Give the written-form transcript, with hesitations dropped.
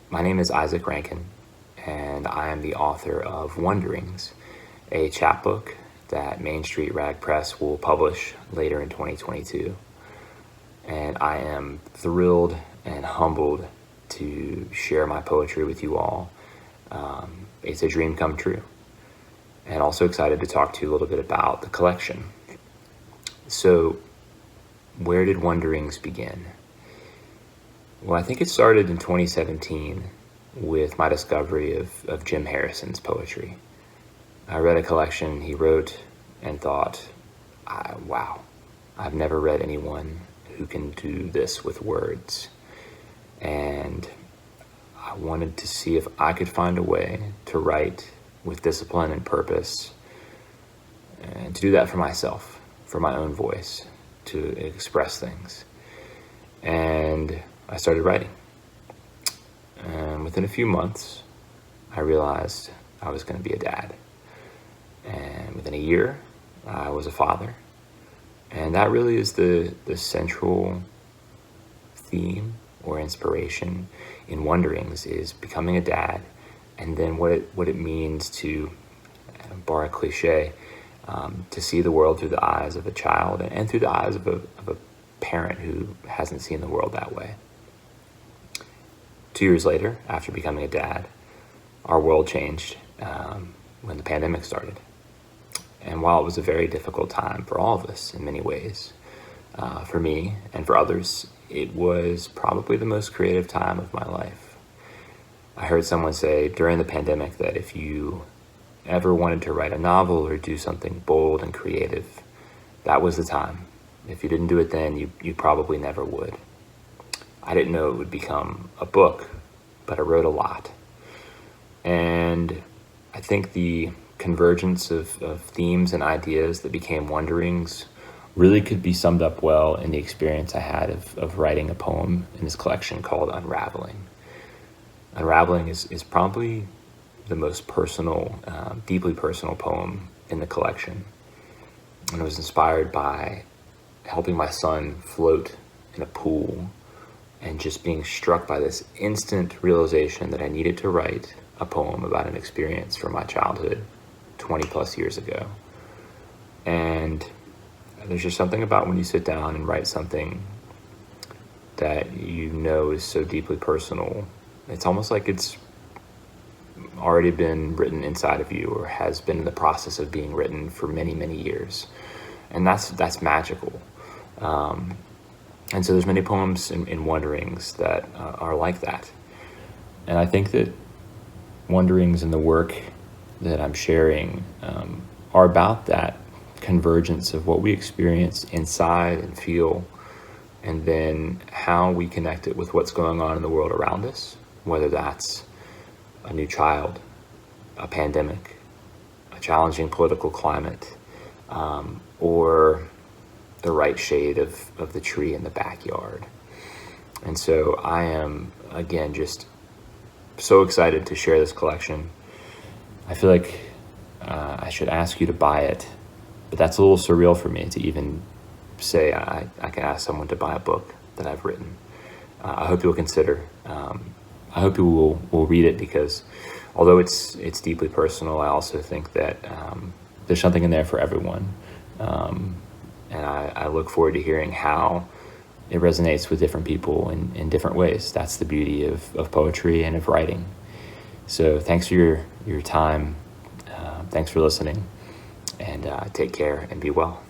My name is Isaac Rankin, and I am the author of Wonderings, a chapbook that Main Street Rag Press will publish later in 2022. And I am thrilled and humbled to share my poetry with you all. It's a dream come true. And also excited to talk to you a little bit about the collection. So, where did Wonderings begin? Well, I think it started in 2017 with my discovery of Jim Harrison's poetry. I read a collection he wrote and thought, wow, I've never read anyone who can do this with words. And I wanted to see if I could find a way to write with discipline and purpose, and to do that for myself, for my own voice, to express things. And I started writing. And within a few months, I realized I was going to be a dad. And within a year, I was a father. And that really is the central theme or inspiration in Wonderings, is becoming a dad, and then what it means to, bar a cliche, to see the world through the eyes of a child and through the eyes of a parent who hasn't seen the world that way. 2 years later, after becoming a dad, our world changed when the pandemic started. And while it was a very difficult time for all of us in many ways, for me and for others, it was probably the most creative time of my life. I heard someone say during the pandemic that if you ever wanted to write a novel or do something bold and creative, that was the time. If you didn't do it then, you probably never would. I didn't know it would become a book, but I wrote a lot. And I think the convergence of themes and ideas that became Wonderings really could be summed up well in the experience I had of writing a poem in this collection called Unraveling. Unraveling is probably the most personal, deeply personal poem in the collection. And it was inspired by helping my son float in a pool and just being struck by this instant realization that I needed to write a poem about an experience from my childhood 20 plus years ago. And there's just something about when you sit down and write something that you know is so deeply personal. It's almost like it's already been written inside of you, or has been in the process of being written for many, many years. And that's magical. And so there's many poems in Wonderings that are like that. And I think that Wonderings and the work that I'm sharing are about that convergence of what we experience inside and feel, and then how we connect it with what's going on in the world around us, whether that's a new child, a pandemic, a challenging political climate, or the right shade of the tree in the backyard. And so I am, again, just so excited to share this collection. I feel like I should ask you to buy it, but that's a little surreal for me to even say I can ask someone to buy a book that I've written. I hope you'll consider. I hope you will read it, because although it's deeply personal, I also think that there's something in there for everyone. And I look forward to hearing how it resonates with different people in different ways. That's the beauty of poetry and of writing. So thanks for your time. Thanks for listening, and take care and be well.